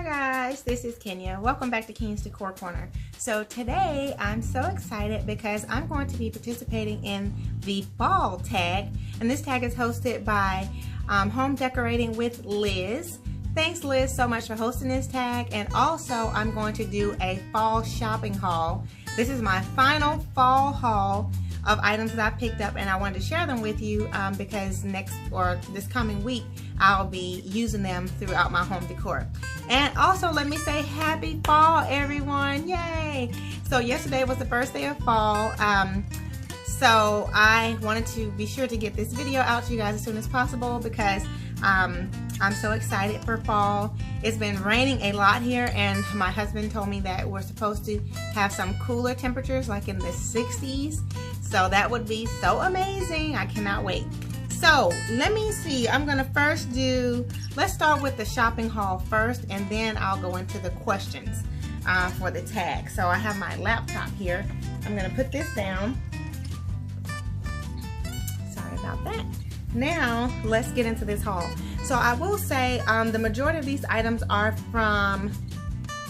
guys, this is Kenya. Welcome back to Kenya's Decor Corner. So today I'm so excited because I'm going to be participating in the fall tag, and this tag is hosted by Home Decorating with Liz. Thanks Liz so much for hosting this tag, and also I'm going to do a fall shopping haul. This is my final fall haul of items that I picked up, and I wanted to share them with you because this coming week I'll be using them throughout my home decor. And also let me say happy fall everyone, yay! So yesterday was the first day of fall, so I wanted to be sure to get this video out to you guys as soon as possible because I'm so excited for fall. It's been raining a lot here, and my husband told me that we're supposed to have some cooler temperatures like in the 60s. So that would be so amazing. I cannot wait. So let me see. I'm gonna let's start with the shopping haul first, and then I'll go into the questions for the tag. So I have my laptop here. I'm gonna put this down. Sorry about that. Now let's get into this haul. So I will say the majority of these items are from,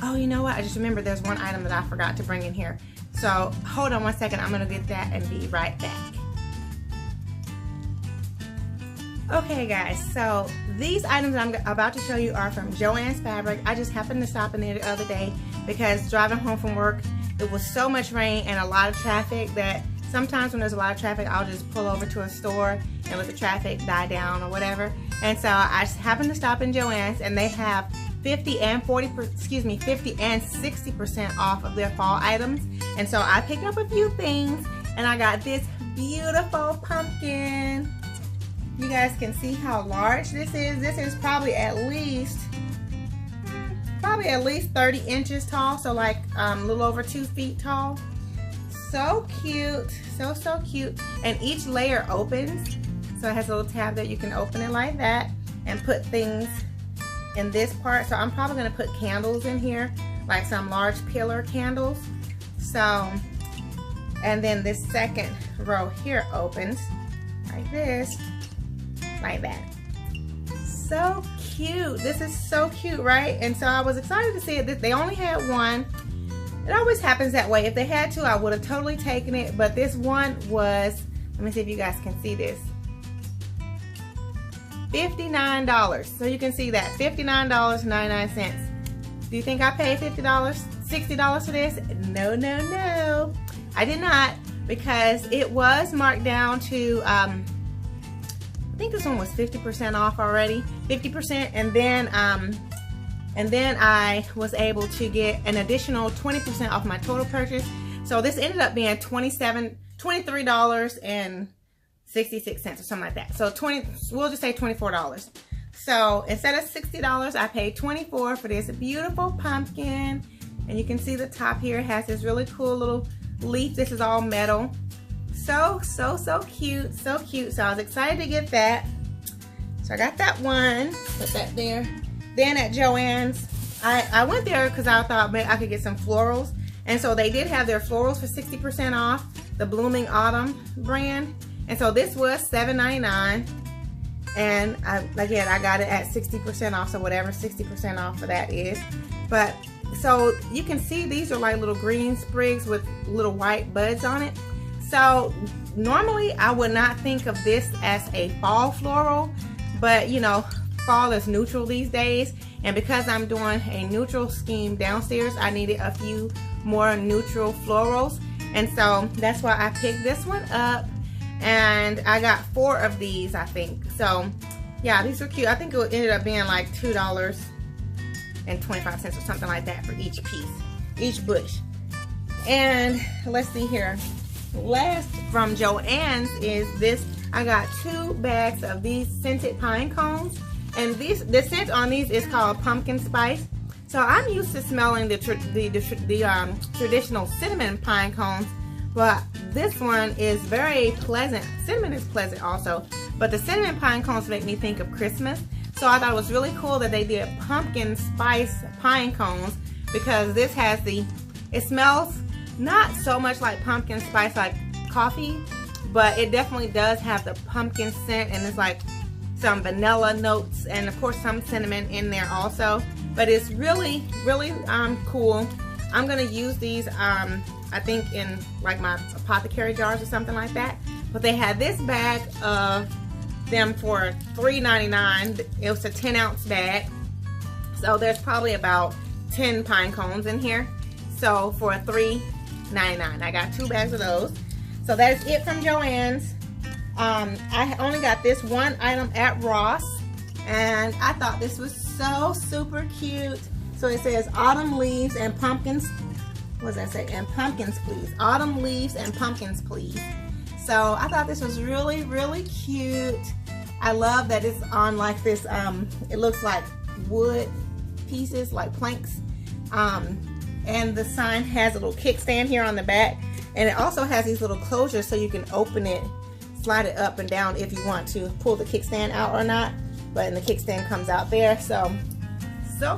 oh, you know what? I just remembered there's one item that I forgot to bring in here. So hold on one second, I'm gonna get that and be right back. Okay guys, so these items I'm about to show you are from Joann's Fabric. I just happened to stop in there the other day because driving home from work, it was so much rain and a lot of traffic that sometimes when there's a lot of traffic, I'll just pull over to a store and let the traffic die down or whatever. And so I just happened to stop in Joann's, and they have 50 and 60% off of their fall items. And so I picked up a few things, and I got this beautiful pumpkin. You guys can see how large this is. This is probably at least 30 inches tall, so like a little over 2 feet tall. So cute, so cute. And each layer opens, so it has a little tab that you can open it like that and put things in this part. So I'm probably gonna put candles in here, like some large pillar candles. So, and then this second row here opens like this, like that. So cute. This is so cute, right? And so I was excited to see it. They only had one. It always happens that way. If they had two, I would have totally taken it, but this one was, let me see if you guys can see this, $59. So you can see that, $59.99. Do you think I paid $50, $60 for this? No, no, no. I did not, because it was marked down to, I think this one was 50% off already, 50%, and then I was able to get an additional 20% off my total purchase. So this ended up being $23.66 or something like that. So we'll just say $24. So instead of $60, I paid $24 for this beautiful pumpkin. And you can see the top here has this really cool little leaf. This is all metal. So cute, so cute. So I was excited to get that. So I got that one, put that there. Then at Joann's, I went there because I thought maybe I could get some florals. And so they did have their florals for 60% off, the Blooming Autumn brand. And so this was $7.99. And again, I got it at 60% off, so whatever 60% off for that is. But so you can see these are like little green sprigs with little white buds on it. So normally I would not think of this as a fall floral, but you know, fall is neutral these days, and because I'm doing a neutral scheme downstairs, I needed a few more neutral florals, and so that's why I picked this one up, and I got 4 of these, I think. So yeah, these are cute. I think it ended up being like $2.25 or something like that for each piece, each bush. And let's see here, last from Joann's is this. I got 2 bags of these scented pine cones, and the scent on these is called pumpkin spice. So I'm used to smelling the traditional cinnamon pine cones, but this one is very pleasant. Cinnamon is pleasant also, but the cinnamon pine cones make me think of Christmas. So I thought it was really cool that they did pumpkin spice pine cones, because this has it smells not so much like pumpkin spice like coffee, but it definitely does have the pumpkin scent, and it's like some vanilla notes and of course some cinnamon in there also. but it's really cool. I'm gonna use these I think in like my apothecary jars or something like that. But they had this bag of them for $3.99. It was a 10-ounce bag, so there's probably about 10 pine cones in here. So for $3.99, I got 2 bags of those. So that is it from Joann's. I only got this one item at Ross, and I thought this was so super cute. So it says autumn leaves and pumpkins. What does that say? And pumpkins, please. Autumn leaves and pumpkins, please. So I thought this was really, really cute. I love that it's on like this, it looks like wood pieces, like planks. And the sign has a little kickstand here on the back. And it also has these little closures so you can open it, slide it up and down if you want to pull the kickstand out or not. But the kickstand comes out there. So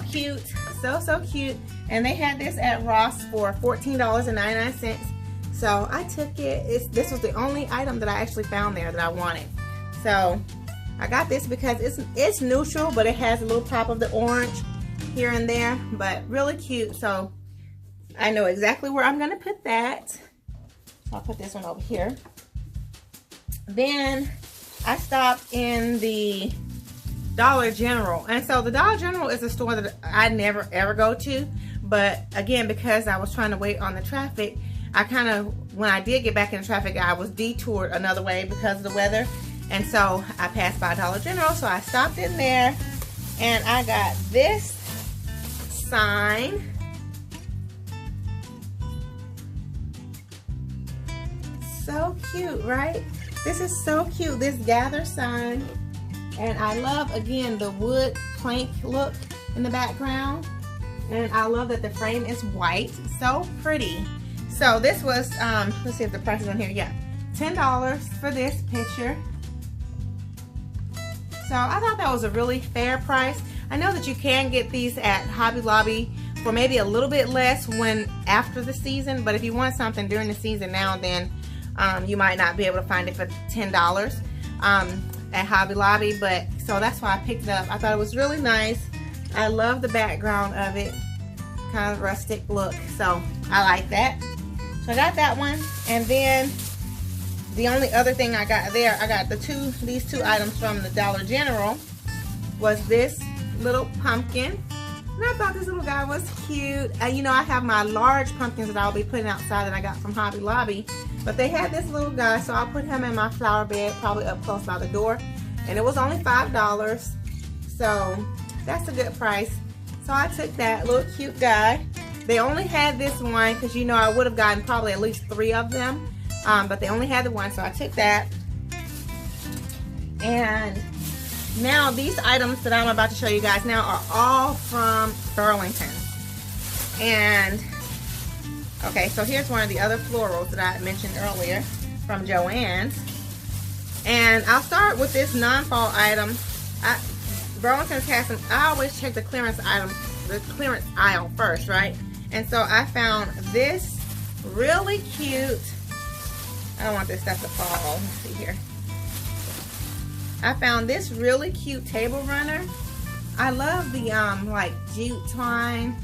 cute. So cute. And they had this at Ross for $14.99. So I took it. This was the only item that I actually found there that I wanted. So I got this because it's neutral, but it has a little pop of the orange here and there, but really cute. So I know exactly where I'm gonna put that. I'll put this one over here. Then I stopped in the Dollar General. And so the Dollar General is a store that I never ever go to. But again, because I was trying to wait on the traffic, I kind of, when I did get back in traffic, I was detoured another way because of the weather. And so I passed by Dollar General, so I stopped in there and I got this sign. So cute, right? This is so cute, this gather sign. And I love, again, the wood plank look in the background. And I love that the frame is white. So pretty. So this was, let's see if the price is on here. Yeah, $10 for this picture. So I thought that was a really fair price. I know that you can get these at Hobby Lobby for maybe a little bit less when after the season. But if you want something during the season now, then you might not be able to find it for $10 at Hobby Lobby. But so that's why I picked it up. I thought it was really nice. I love the background of it, kind of rustic look, so I like that. So I got that one, and then the only other thing I got there, I got these two items from the Dollar General, was this little pumpkin. And I thought this little guy was cute. You know, I have my large pumpkins that I'll be putting outside that I got from Hobby Lobby, but they had this little guy, so I'll put him in my flower bed, probably up close by the door, and it was only $5, so that's a good price. So I took that little cute guy. They only had this one because, you know, I would have gotten probably at least 3 of them, but they only had the one, so I took that. And now these items that I'm about to show you guys now are all from Burlington. And okay, so here's one of the other florals that I mentioned earlier from Joann's. And I'll start with this non-fall item. Burlington's has some, I always check the clearance aisle first, right? And so I found this really cute, I don't want this stuff to fall. Let's see here. I found this really cute table runner. I love the like jute twine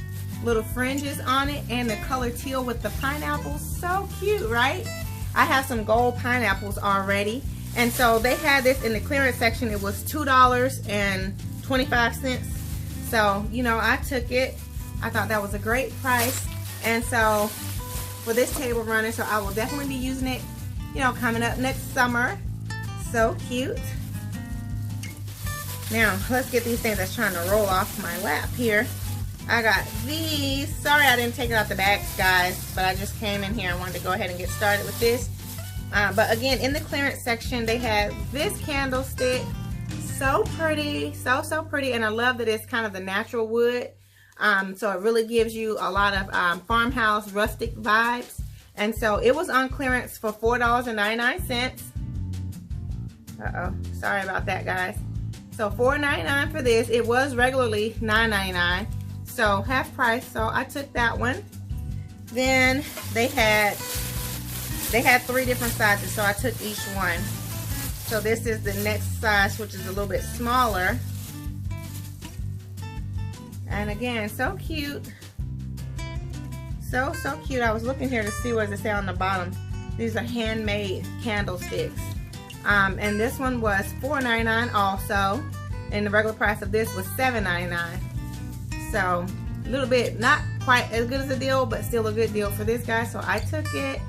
little fringes on it, and the color teal with the pineapples. So cute, right? I have some gold pineapples already. And so they had this in the clearance section. It was $2.25. So, you know, I took it. I thought that was a great price. And so for this table runner, so I will definitely be using it, you know, coming up next summer. So cute. Now, let's get these things that's trying to roll off my lap here. I got these. Sorry I didn't take it out the bags, guys, but I just came in here and wanted to go ahead and get started with this. But again, in the clearance section, they had this candlestick. So pretty, so pretty, and I love that it's kind of the natural wood. So it really gives you a lot of farmhouse rustic vibes. And so it was on clearance for $4.99. Uh-oh, sorry about that, guys. So $4.99 for this. It was regularly $9.99, so half price. So I took that one. Then they had 3 different sizes, so I took each one. So this is the next size, which is a little bit smaller. And again, so cute. So cute. I was looking here to see what does it say on the bottom. These are handmade candlesticks. And this one was $4.99 also. And the regular price of this was $7.99. So a little bit, not quite as good as a deal, but still a good deal for this guy. So I took it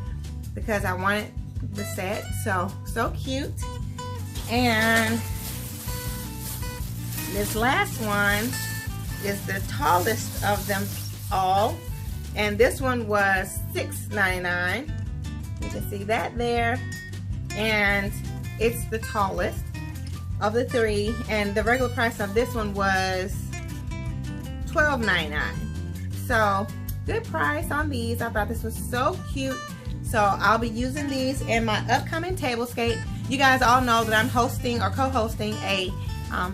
because I wanted the set. So cute. And this last one is the tallest of them all. And this one was $6.99. You can see that there. And it's the tallest of the three. And the regular price of this one was $12.99. So good price on these. I thought this was so cute. So I'll be using these in my upcoming tablescape. You guys all know that I'm hosting or co-hosting a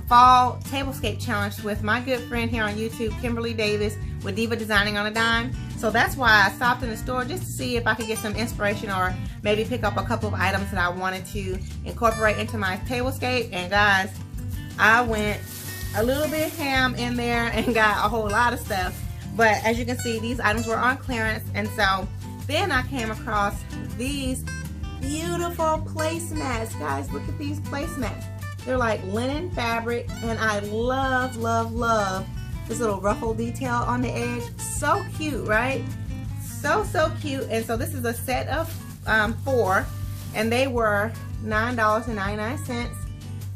fall tablescape challenge with my good friend here on YouTube, Kimberly Davis, with Diva Designing on a Dime. So that's why I stopped in the store just to see if I could get some inspiration or maybe pick up a couple of items that I wanted to incorporate into my tablescape. And guys, I went a little bit ham in there and got a whole lot of stuff. But as you can see, these items were on clearance. And so then I came across these beautiful placemats. Guys, look at these placemats. They're like linen fabric, and I love this little ruffle detail on the edge. So cute, right? So cute. And so this is a set of 4, and they were $9.99.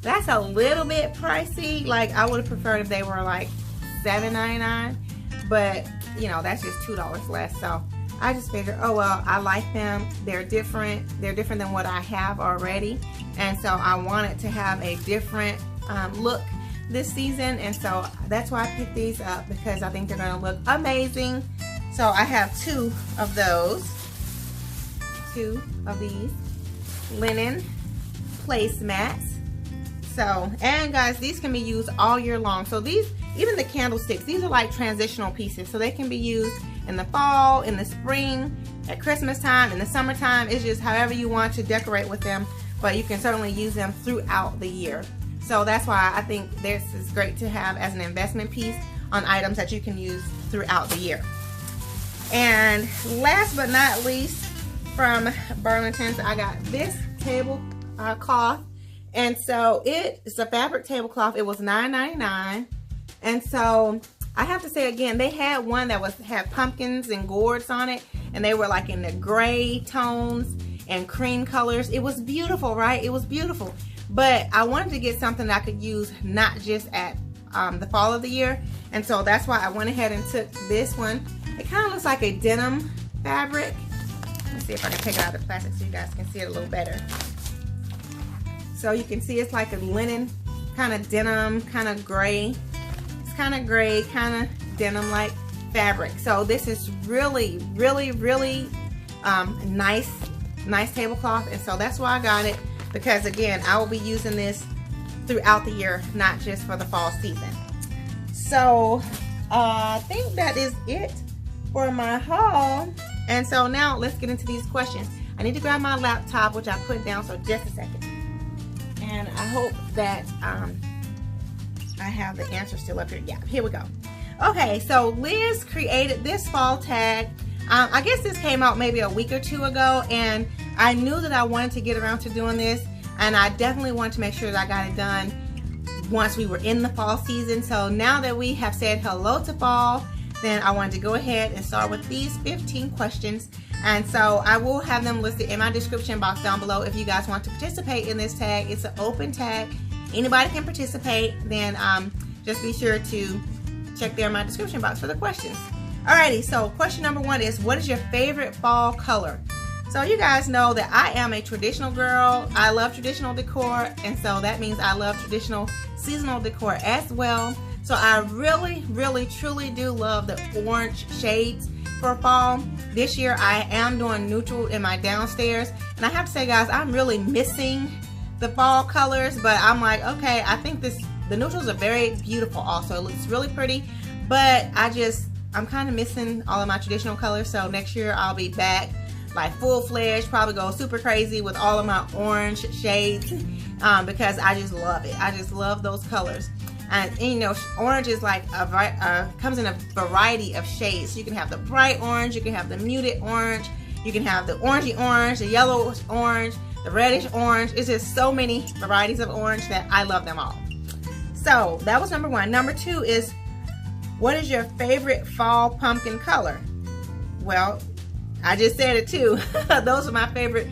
That's a little bit pricey. Like, I would have preferred if they were like $7.99, but you know, that's just $2 less. So I just figured, oh well, I like them. They're different. They're different than what I have already. And so I wanted to have a different look this season. And so that's why I picked these up, because I think they're going to look amazing. So I have 2 of those. 2 of these linen placemats. So, and guys, these can be used all year long. So these, even the candlesticks, these are like transitional pieces. So they can be used in the fall, in the spring, at Christmas time, in the summertime. It's just however you want to decorate with them, but you can certainly use them throughout the year. So that's why I think this is great to have as an investment piece on items that you can use throughout the year. And last but not least, from Burlington, I got this table cloth. And so it's a fabric tablecloth. It was $9.99. And so I have to say again, they had one that had pumpkins and gourds on it, and they were like in the gray tones and cream colors. It was beautiful, right? It was beautiful. But I wanted to get something that I could use not just at the fall of the year. And so that's why I went ahead and took this one. It kind of looks like a denim fabric. Let's see if I can take it out of the plastic so you guys can see it a little better. So you can see it's like a linen, kind of denim, kind of gray. It's kind of gray, kind of denim-like fabric. So this is really nice tablecloth. And so that's why I got it, because again, I will be using this throughout the year, not just for the fall season. So I think that is it for my haul. And so now let's get into these questions. I need to grab my laptop, which I put down, so just a second. And I hope that I have the answer still up here. Yeah, here we go. Okay, so Liz created this fall tag. I guess this came out maybe a week or 2 ago, and I knew that I wanted to get around to doing this, and I definitely wanted to make sure that I got it done once we were in the fall season. So now that we have said hello to fall, then I wanted to go ahead and start with these 15 questions. And so I will have them listed in my description box down below if you guys want to participate in this tag. It's an open tag. Anybody can participate. Then just be sure to check there in my description box for the questions. Alrighty, so question number 1 is, what is your favorite fall color? So you guys know that I am a traditional girl. I love traditional decor, and so that means I love traditional seasonal decor as well. So I really truly do love the orange shades for fall. This year I am doing neutral in my downstairs, and I have to say, guys, I'm really missing the fall colors, but I'm like, okay, I think the neutrals are very beautiful also. It looks really pretty, but I'm kind of missing all of my traditional colors. So next year I'll be back like full-fledged, probably go super crazy with all of my orange shades because I just love it. I just love those colors. And you know, orange is like comes in a variety of shades. So you can have the bright orange, you can have the muted orange, you can have the orangey orange, the yellow orange, the reddish orange. It's just so many varieties of orange that I love them all. So that was number 1. Number 2 is, what is your favorite fall pumpkin color? Well, I just said it too. Those are my favorite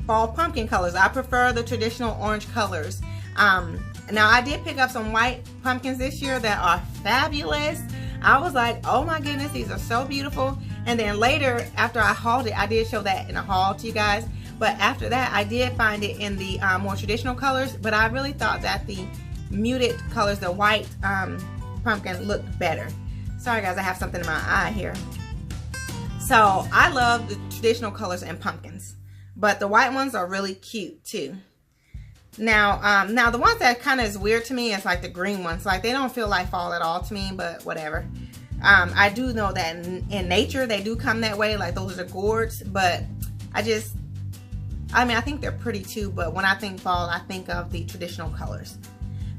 fall pumpkin colors. I prefer the traditional orange colors. Now I did pick up some white pumpkins this year that are fabulous. I was like, oh my goodness, these are so beautiful. And then later, after I hauled it, I did show that in a haul to you guys. But after that, I did find it in the more traditional colors. But I really thought that the muted colors, the white pumpkin, looked better. Sorry guys, I have something in my eye here. So I love the traditional colors and pumpkins, but the white ones are really cute too. Now, now the ones that kind of is weird to me is like the green ones. Like, they don't feel like fall at all to me, but whatever. I do know that in nature they do come that way. Like, those are the gourds, but I mean, I think they're pretty too. But when I think fall, I think of the traditional colors.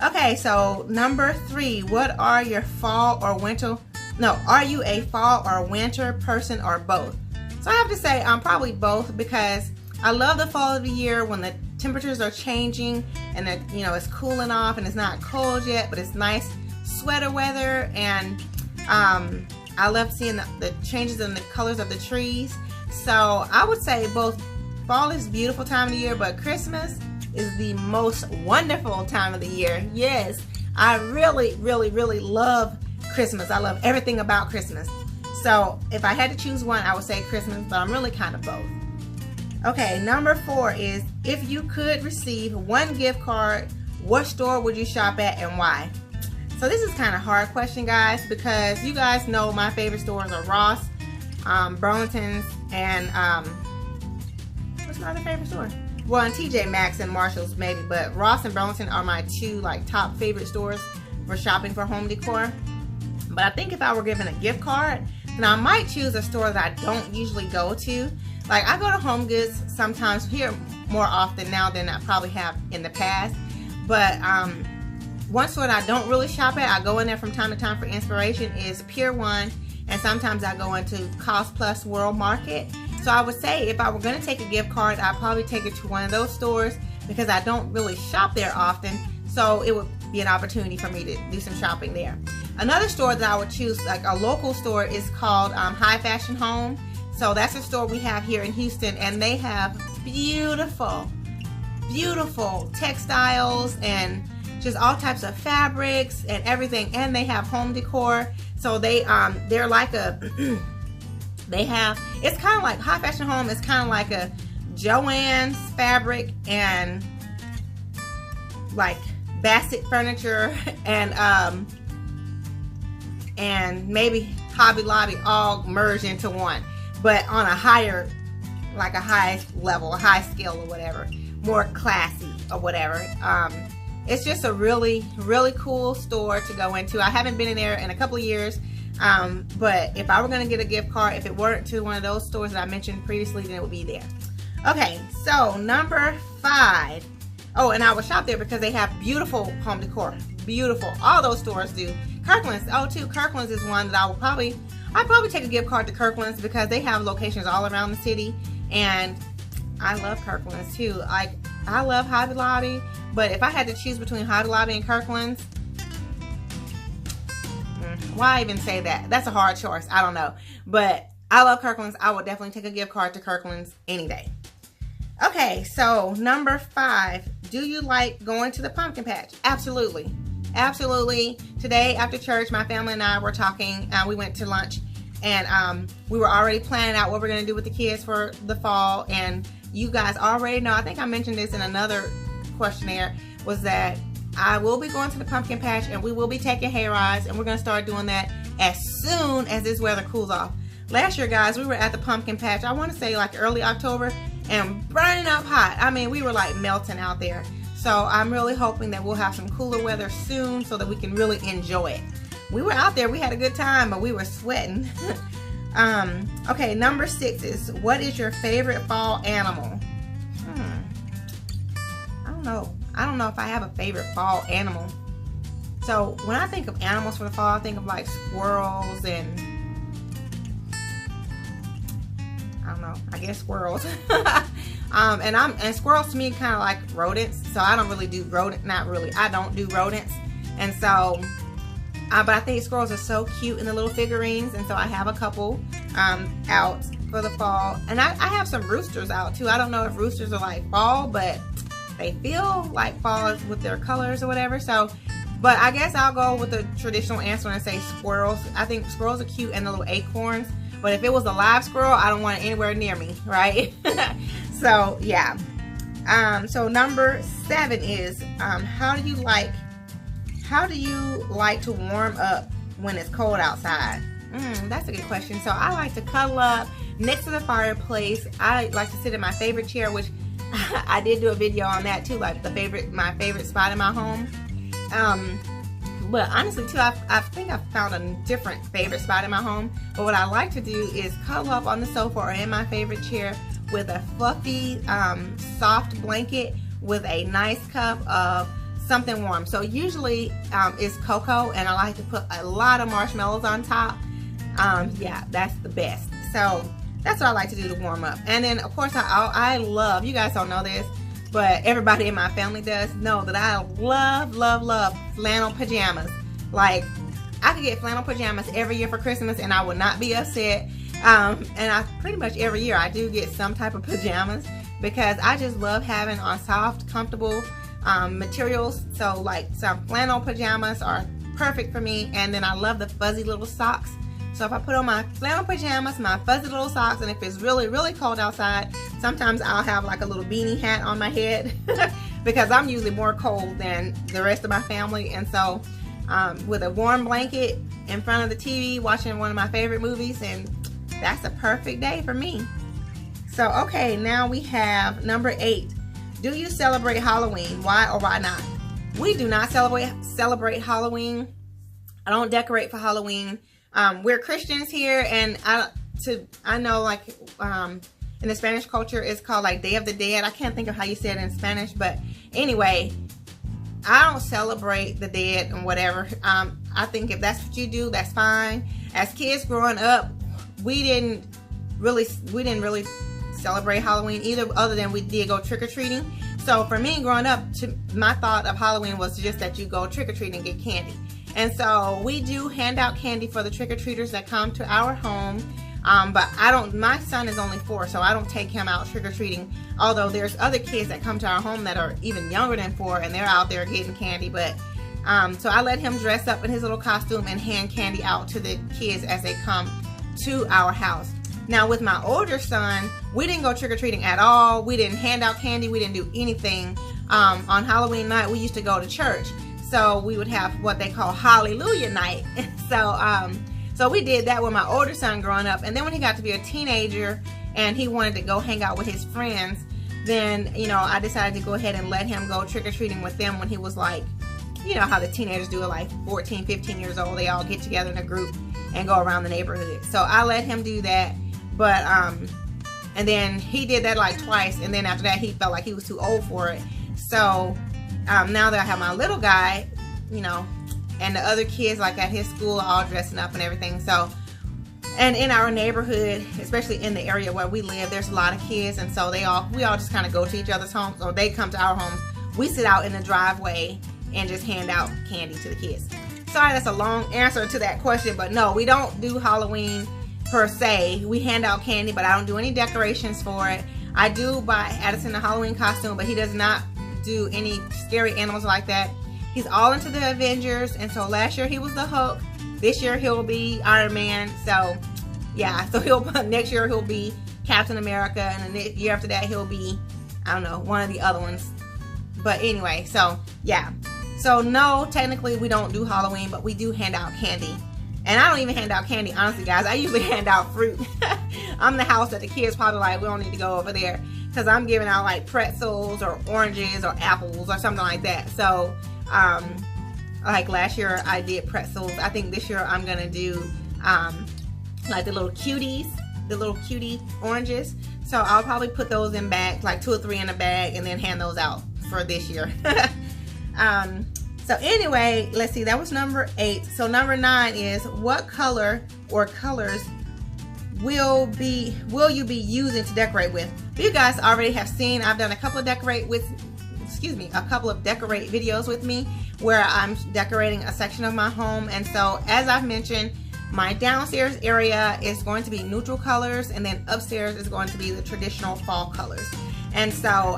Okay, so number 3, what are your fall or winter? No, are you a fall or winter person or both? So I have to say I'm probably both, because I love the fall of the year when the temperatures are changing and that, you know, it's cooling off and it's not cold yet, but it's nice sweater weather. And I love seeing the changes in the colors of the trees. So I would say both. Fall is a beautiful time of the year, but Christmas is the most wonderful time of the year. Yes, I really, really, really love Christmas. I love everything about Christmas. So if I had to choose one, I would say Christmas, but I'm really kind of both. Okay, number 4 is, if you could receive one gift card, what store would you shop at and why? So this is kind of a hard question, guys, because you guys know my favorite stores are Ross, Burlington's, and what's my other favorite store? Well, and TJ Maxx and Marshall's maybe, but Ross and Burlington are my 2 like top favorite stores for shopping for home decor. But I think if I were given a gift card, then I might choose a store that I don't usually go to. Like, I go to Home Goods sometimes, here more often now than I probably have in the past. But one store that I don't really shop at, I go in there from time to time for inspiration, is Pier 1, and sometimes I go into Cost Plus World Market. So I would say if I were going to take a gift card, I'd probably take it to one of those stores, because I don't really shop there often. So it would be an opportunity for me to do some shopping there. Another store that I would choose, like a local store, is called High Fashion Home. So that's a store we have here in Houston, and they have beautiful, beautiful textiles and just all types of fabrics and everything. And they have home decor. So they're like a they have, it's kind of like High Fashion Home is kind of like a Joann's fabric and like Bassett furniture and maybe Hobby Lobby all merged into one, but on a higher, like a high level, a high scale or whatever, more classy or whatever. It's just a really, really cool store to go into. I haven't been in there in a couple of years, but if I were going to get a gift card, if it weren't to one of those stores that I mentioned previously, then it would be there. Okay, so number 5. Oh, and I would shop there because they have beautiful home decor. Beautiful. All those stores do. Kirkland's, oh too, Kirkland's is one that I'd probably take a gift card to Kirkland's, because they have locations all around the city, and I love Kirkland's too. Like, I love Hobby Lobby, but if I had to choose between Hobby Lobby and Kirkland's, why even say that? That's a hard choice. I don't know, but I love Kirkland's. I would definitely take a gift card to Kirkland's any day. Okay, so number 5, do you like going to the pumpkin patch? Absolutely. Absolutely. Today after church, my family and I were talking. We went to lunch, and we were already planning out what we're going to do with the kids for the fall. And you guys already know, I think I mentioned this in another questionnaire, was that I will be going to the pumpkin patch, and we will be taking hay rides, and we're going to start doing that as soon as this weather cools off. Last year, guys, we were at the pumpkin patch, I want to say like early October, and burning up hot. I mean, we were like melting out there. So I'm really hoping that we'll have some cooler weather soon so that we can really enjoy it. We were out there, we had a good time, but we were sweating. Okay, number 6 is, what is your favorite fall animal? I don't know if I have a favorite fall animal. So when I think of animals for the fall, I think of like squirrels and I don't know, I guess squirrels. And squirrels to me kind of like rodents. So I don't really do I don't do rodents. And so, but I think squirrels are so cute in the little figurines. And so I have a couple out for the fall. And I have some roosters out too. I don't know if roosters are like fall, but they feel like fall with their colors or whatever. So, but I guess I'll go with the traditional answer and say squirrels. I think squirrels are cute and the little acorns. But if it was a live squirrel, I don't want it anywhere near me, right? So, yeah. So number 7 is, how do you like to warm up when it's cold outside? That's a good question. So I like to cuddle up next to the fireplace. I like to sit in my favorite chair, which I did do a video on that too, like my favorite spot in my home. But honestly too, I think I found a different favorite spot in my home. But what I like to do is cuddle up on the sofa or in my favorite chair with a fluffy, soft blanket with a nice cup of something warm. So usually it's cocoa, and I like to put a lot of marshmallows on top. Yeah, that's the best. So that's what I like to do to warm up. And then of course I love, you guys don't know this, but everybody in my family does know that I love flannel pajamas. Like, I could get flannel pajamas every year for Christmas and I would not be upset. And I pretty much every year I do get some type of pajamas because I just love having on soft, comfortable materials. So like some flannel pajamas are perfect for me. And then I love the fuzzy little socks. So if I put on my flannel pajamas, my fuzzy little socks, and if it's really, really cold outside, sometimes I'll have like a little beanie hat on my head because I'm usually more cold than the rest of my family. And so with a warm blanket in front of the TV, watching one of my favorite movies, and that's a perfect day for me. So, okay, now we have number 8. Do you celebrate Halloween? Why or why not? We do not celebrate Halloween. I don't decorate for Halloween. We're Christians here, and I know like in the Spanish culture it's called like Day of the Dead. I can't think of how you say it in Spanish, but anyway, I don't celebrate the dead and whatever. I think if that's what you do, that's fine. As kids growing up, we didn't really celebrate Halloween either, other than we did go trick-or-treating. So for me growing up, my thought of Halloween was just that you go trick-or-treating and get candy. And so we do hand out candy for the trick-or-treaters that come to our home. But my son is only 4, so I don't take him out trick-or-treating. Although there's other kids that come to our home that are even younger than 4 and they're out there getting candy. But so I let him dress up in his little costume and hand candy out to the kids as they come to our house. Now with my older son, we didn't go trick-or-treating at all. We didn't hand out candy. We didn't do anything. On Halloween night, we used to go to church. So we would have what they call Hallelujah night. So we did that with my older son growing up. And then when he got to be a teenager and he wanted to go hang out with his friends, then, you know, I decided to go ahead and let him go trick-or-treating with them when he was like, you know how the teenagers do it, like 14, 15 years old. They all get together in a group and go around the neighborhood. So I let him do that. But, and then he did that like twice. And then after that, he felt like he was too old for it. So now that I have my little guy, you know, and the other kids like at his school are all dressing up and everything. So, and in our neighborhood, especially in the area where we live, there's a lot of kids, and so we all just kind of go to each other's homes, or they come to our homes. We sit out in the driveway and just hand out candy to the kids. Sorry, that's a long answer to that question, but no, we don't do Halloween per se. We hand out candy, but I don't do any decorations for it. I do buy Addison a Halloween costume, but he does not do any scary animals like that. He's all into the Avengers, and so last year he was the Hulk. This year he'll be Iron Man. So yeah, so next year he'll be Captain America, and the year after that he'll be, I don't know, one of the other ones. But anyway, so yeah. So no, technically we don't do Halloween, but we do hand out candy. And I don't even hand out candy, honestly, guys. I usually hand out fruit. I'm the house that the kids probably like, we don't need to go over there, because I'm giving out like pretzels or oranges or apples or something like that. So like last year I did pretzels. I think this year I'm gonna do like the little cuties, the little cutie oranges. So I'll probably put those in bags, like 2 or 3 in a bag, and then hand those out for this year. So anyway, let's see, that was number 8. So number 9 is, what color or colors will you be using to decorate with? You guys already have seen, I've done a couple of decorate videos with me where I'm decorating a section of my home. And so as I've mentioned, my downstairs area is going to be neutral colors, and then upstairs is going to be the traditional fall colors. And so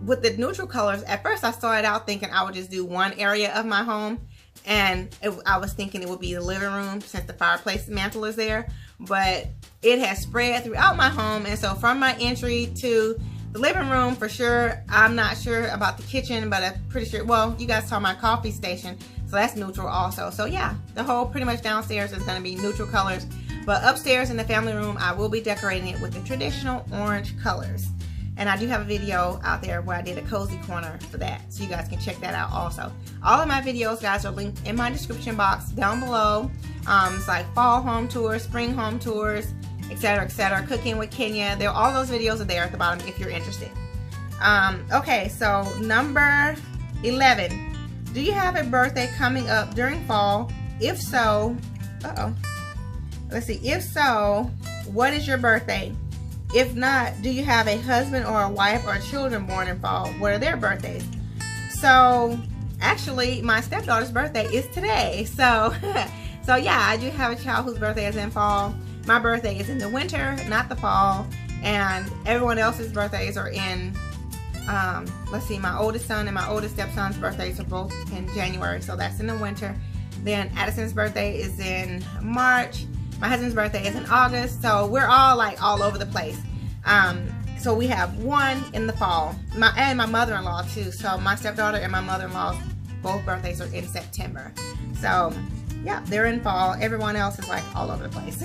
with the neutral colors, at first I started out thinking I would just do one area of my home, and I was thinking it would be the living room since the fireplace mantle is there, but it has spread throughout my home. And so from my entry to the living room, for sure, I'm not sure about the kitchen, but I'm pretty sure, well, you guys saw my coffee station, so that's neutral also. So yeah, the whole pretty much downstairs is going to be neutral colors, but upstairs in the family room, I will be decorating it with the traditional orange colors. And I do have a video out there where I did a cozy corner for that, so you guys can check that out also. All of my videos, guys, are linked in my description box down below. It's like fall home tours, spring home tours, etc., cooking with Kenya. All those videos are there at the bottom if you're interested. Okay, so number 11. Do you have a birthday coming up during fall? If so, let's see. If so, what is your birthday? If not, do you have a husband or a wife or children born in fall? What are their birthdays? So actually, my stepdaughter's birthday is today. So so yeah, I do have a child whose birthday is in fall. My birthday is in the winter, not the fall. And everyone else's birthdays are in, let's see, my oldest son and my oldest stepson's birthdays are both in January. So that's in the winter. Then Addison's birthday is in March. My husband's birthday is in August, so we're all like all over the place. So we have one in the fall, and my mother-in-law too. So my stepdaughter and my mother-in-law's both birthdays are in September. So yeah, they're in fall. Everyone else is like all over the place.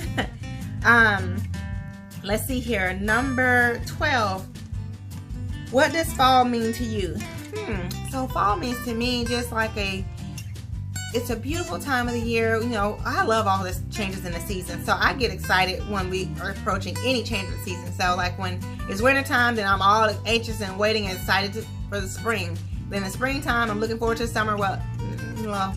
Let's see here, number 12. What does fall mean to you? So fall means to me just like it's a beautiful time of the year. You know, I love all this changes in the season, so I get excited when we are approaching any change of the season. So like when it's winter time, then I'm all anxious and waiting and excited for the spring. Then in springtime, I'm looking forward to summer. Well,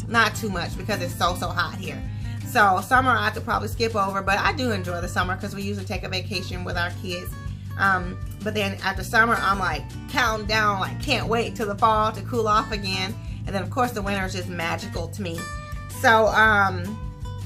not too much because it's so hot here. So summer I could probably skip over, but I do enjoy the summer because we usually take a vacation with our kids. But then after summer, I'm like counting down, like can't wait till the fall to cool off again. And then of course the winter is just magical to me. So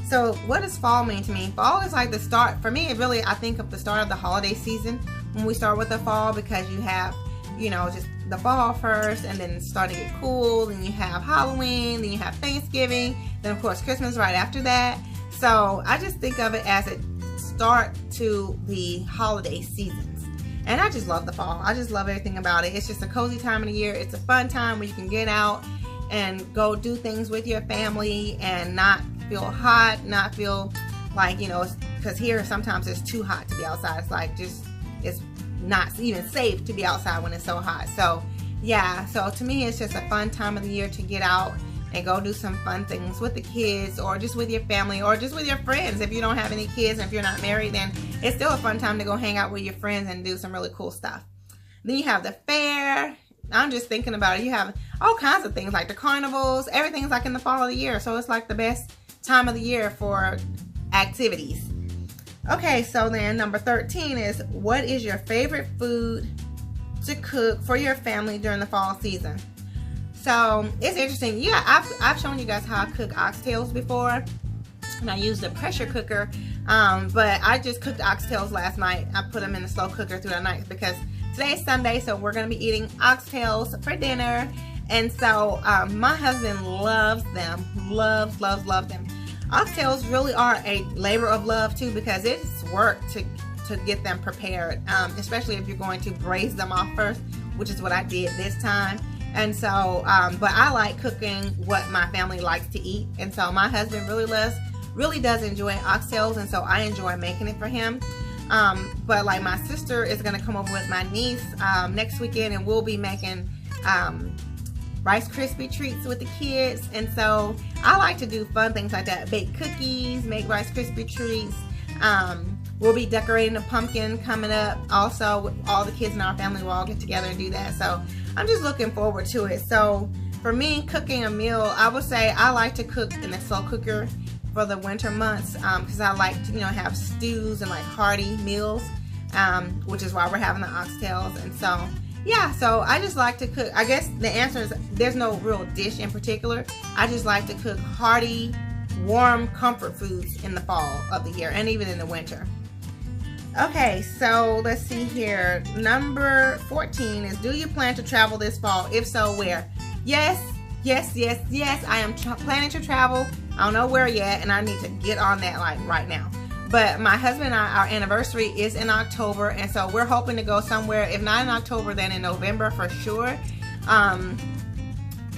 so what does fall mean to me? Fall is like the start, for me, really, I think of the start of the holiday season when we start with the fall, because you have, you know, just the fall first, and then it's starting to get cool, then you have Halloween, then you have Thanksgiving, then of course Christmas right after that. So I just think of it as a start to the holiday seasons. And I just love the fall. I just love everything about it. It's just a cozy time of the year. It's a fun time where you can get out and go do things with your family and not feel hot, not feel like, you know, because here sometimes it's too hot to be outside. It's like just, it's not even safe to be outside when it's so hot. So yeah, so to me it's just a fun time of the year to get out and go do some fun things with the kids, or just with your family, or just with your friends. If you don't have any kids and if you're not married, then it's still a fun time to go hang out with your friends and do some really cool stuff. Then you have the fair. I'm just thinking about it. You have all kinds of things like the carnivals. Everything's like in the fall of the year, so it's like the best time of the year for activities. Okay, so then number 13 is, what is your favorite food to cook for your family during the fall season? So it's interesting. Yeah, I've shown you guys how I cook oxtails before, and I used a pressure cooker, but I just cooked oxtails last night. I put them in the slow cooker through the night because today's Sunday, so we're going to be eating oxtails for dinner. And so my husband loves them, loves them. Oxtails really are a labor of love too, because it's work to get them prepared, especially if you're going to braise them off first, which is what I did this time. And so, but I like cooking what my family likes to eat. And so my husband really does enjoy oxtails, and so I enjoy making it for him. But like my sister is gonna come over with my niece next weekend, and we'll be making Rice Krispie treats with the kids. And so I like to do fun things like that, bake cookies, make Rice Krispie treats. We'll be decorating a pumpkin coming up also. All the kids in our family will all get together and do that. So I'm just looking forward to it. So for me, cooking a meal, I would say I like to cook in a slow cooker for the winter months, because I like to, have stews and like hearty meals, which is why we're having the oxtails. And so, yeah, so I just like to cook. I guess the answer is there's no real dish in particular. I just like to cook hearty, warm comfort foods in the fall of the year and even in the winter. Okay, so let's see here. Number 14 is, do you plan to travel this fall? If so, where? Yes, yes, yes, yes. I am planning to travel. I don't know where yet, and I need to get on that like right now. But my husband and I, our anniversary is in October, and so we're hoping to go somewhere. If not in October, then in November for sure.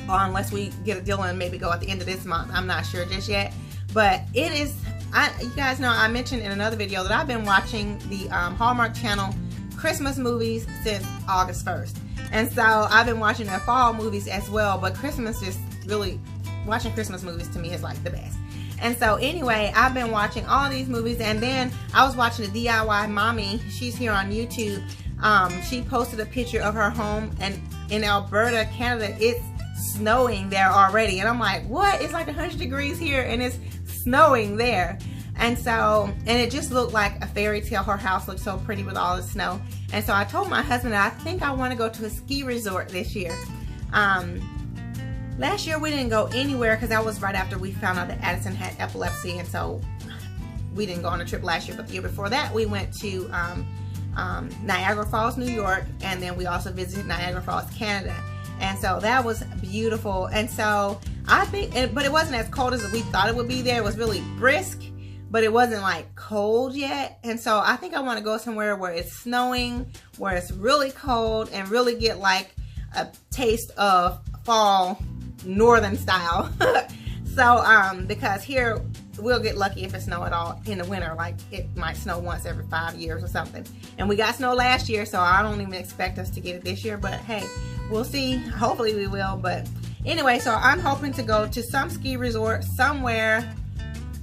Unless we get a deal and maybe go at the end of this month. I'm not sure just yet. But it is, you guys know I mentioned in another video that I've been watching the Hallmark Channel Christmas movies since August 1st. And so I've been watching their fall movies as well, but Christmas just really, watching Christmas movies to me is like the best. And so anyway, I've been watching all these movies, and then I was watching the DIY Mommy. She's here on YouTube. She posted a picture of her home, and in Alberta, Canada, it's snowing there already. And I'm like, what? It's like 100 degrees here and it's snowing there. And so, and it just looked like a fairy tale. Her house looked so pretty with all the snow. And so I told my husband that I think I want to go to a ski resort this year. Last year we didn't go anywhere because that was right after we found out that Addison had epilepsy, and so we didn't go on a trip last year. But the year before that we went to Niagara Falls, New York, and then we also visited Niagara Falls, Canada. And so that was beautiful. And so I think, but it wasn't as cold as we thought it would be there. It was really brisk, but it wasn't like cold yet. And so I think I want to go somewhere where it's snowing, where it's really cold, and really get like a taste of fall northern style. So because here we'll get lucky if it snow at all in the winter. Like it might snow once every 5 years or something. And we got snow last year, so I don't even expect us to get it this year, but hey, we'll see. Hopefully we will. But anyway, so I'm hoping to go to some ski resort somewhere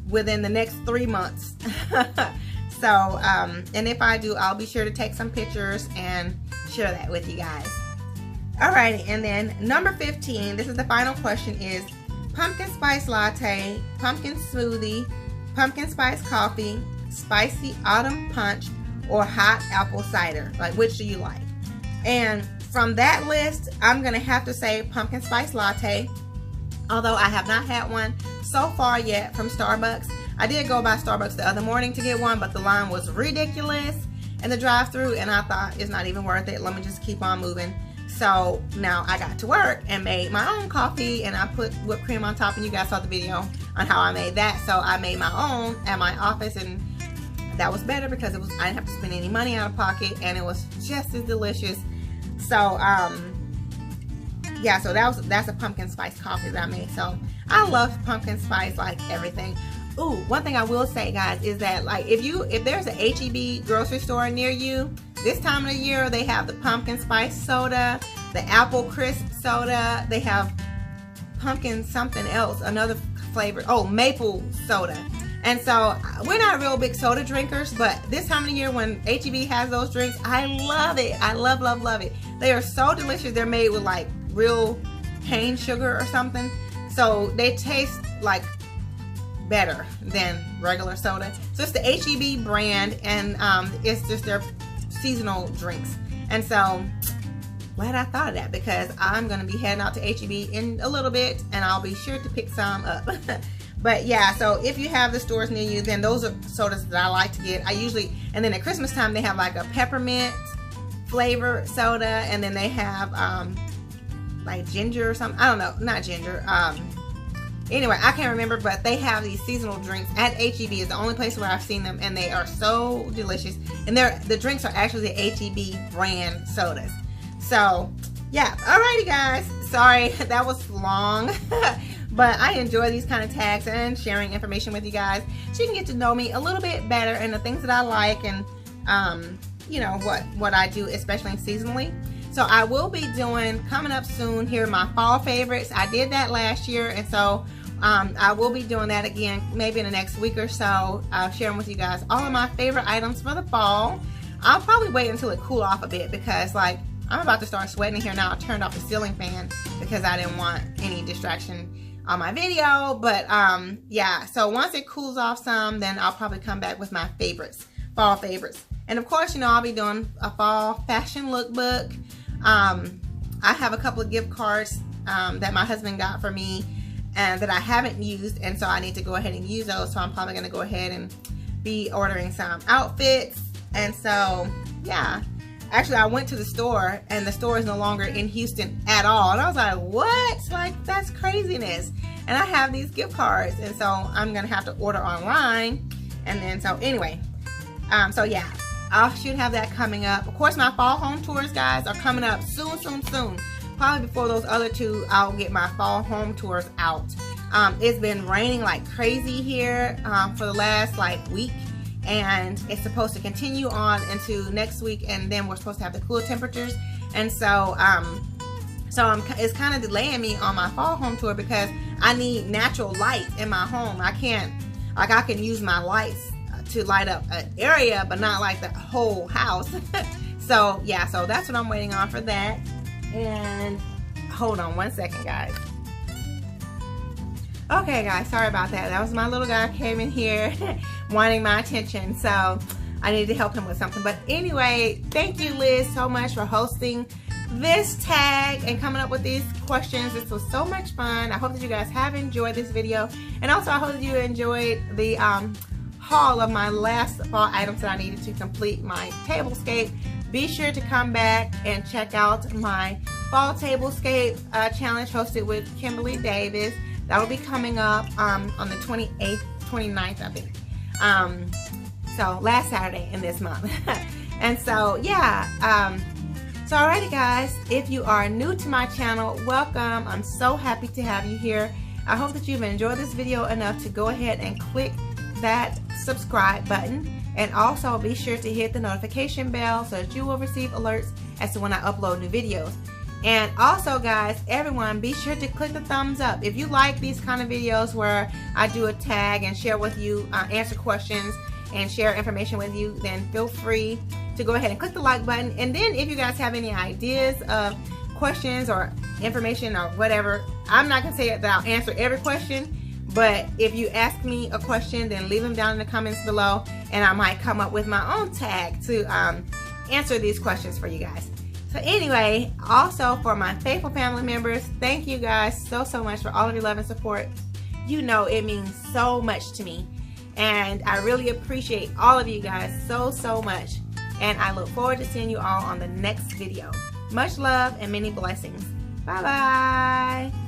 within the next 3 months. So and if I do, I'll be sure to take some pictures and share that with you guys. Alrighty, and then number 15, this is the final question, is pumpkin spice latte, pumpkin smoothie, pumpkin spice coffee, spicy autumn punch, or hot apple cider. Like, which do you like? And from that list, I'm gonna have to say pumpkin spice latte, although I have not had one so far yet from Starbucks. I did go by Starbucks the other morning to get one, but the line was ridiculous in the drive-thru, and I thought it's not even worth it. Let me just keep on moving. So now I got to work and made my own coffee, and I put whipped cream on top, and you guys saw the video on how I made that. So I made my own at my office, and that was better because I didn't have to spend any money out of pocket, and it was just as delicious. So yeah, so that's a pumpkin spice coffee that I made. So I love pumpkin spice like everything. Ooh, one thing I will say, guys, is that like if there's an H-E-B grocery store near you, this time of the year they have the pumpkin spice soda, the apple crisp soda, they have pumpkin something else, another flavor, oh, maple soda. And so we're not real big soda drinkers, but this time of the year when H-E-B has those drinks, I love it. I love, love, love it. They are so delicious. They're made with like real cane sugar or something. So they taste like better than regular soda. So it's the H-E-B brand, and it's just their seasonal drinks. And so glad I thought of that, because I'm going to be heading out to H-E-B in a little bit, and I'll be sure to pick some up. But yeah, so if you have the stores near you, then those are sodas that I like to get. I usually, and then at Christmas time they have like a peppermint flavor soda, and then they have like ginger or something. I don't know, not ginger. Anyway, I can't remember, but they have these seasonal drinks at H-E-B. Is the only place where I've seen them, and they are so delicious. And the drinks are actually the H-E-B brand sodas. So yeah, alrighty guys, sorry that was long. But I enjoy these kind of tags and sharing information with you guys, so you can get to know me a little bit better and the things that I like, and you know what I do, especially seasonally. So I will be doing, coming up soon here, my fall favorites. I did that last year, and so I will be doing that again maybe in the next week or so. I'll share them with you guys, all of my favorite items for the fall. I'll probably wait until it cool off a bit, because like I'm about to start sweating here now. I turned off the ceiling fan because I didn't want any distraction on my video. But yeah, so once it cools off some, then I'll probably come back with my favorites, fall favorites. And of course, you know, I'll be doing a fall fashion lookbook. I have a couple of gift cards that my husband got for me and that I haven't used, and so I need to go ahead and use those. So I'm probably gonna go ahead and be ordering some outfits. And so yeah, actually I went to the store and the store is no longer in Houston at all, and I was like, what? Like, that's craziness. And I have these gift cards, and so I'm gonna have to order online. And then so anyway, so yeah, I should have that coming up. Of course, my fall home tours, guys, are coming up soon. Probably before those other two, I'll get my fall home tours out. It's been raining like crazy here for the last like week, and it's supposed to continue on into next week, and then we're supposed to have the cool temperatures. And so it's kind of delaying me on my fall home tour because I need natural light in my home. I can't, like, I can use my lights to light up an area, but not like the whole house. So yeah, so that's what I'm waiting on for that. And hold on one second, guys. Okay, guys, sorry about that. That was my little guy came in here wanting my attention, so I needed to help him with something. But anyway, thank you, Liz, so much for hosting this tag and coming up with these questions. This was so much fun. I hope that you guys have enjoyed this video, and also I hope that you enjoyed the haul of my last fall items that I needed to complete my tablescape. Be sure to come back and check out my fall tablescape challenge hosted with Kimberly Davis. That will be coming up on the 28th, 29th, I think. So last Saturday in this month. And so yeah, so alrighty, guys, if you are new to my channel, welcome. I'm so happy to have you here. I hope that you've enjoyed this video enough to go ahead and click that subscribe button, and also be sure to hit the notification bell so that you will receive alerts as to when I upload new videos. And also, guys, everyone, be sure to click the thumbs up if you like these kind of videos where I do a tag and share with you, answer questions and share information with you. Then feel free to go ahead and click the like button. And then if you guys have any ideas of questions or information or whatever, I'm not gonna say that I'll answer every question, but if you ask me a question, then leave them down in the comments below, and I might come up with my own tag to answer these questions for you guys. So anyway, also for my faithful family members, thank you guys so much for all of your love and support. You know it means so much to me, and I really appreciate all of you guys so much. And I look forward to seeing you all on the next video. Much love and many blessings. Bye bye.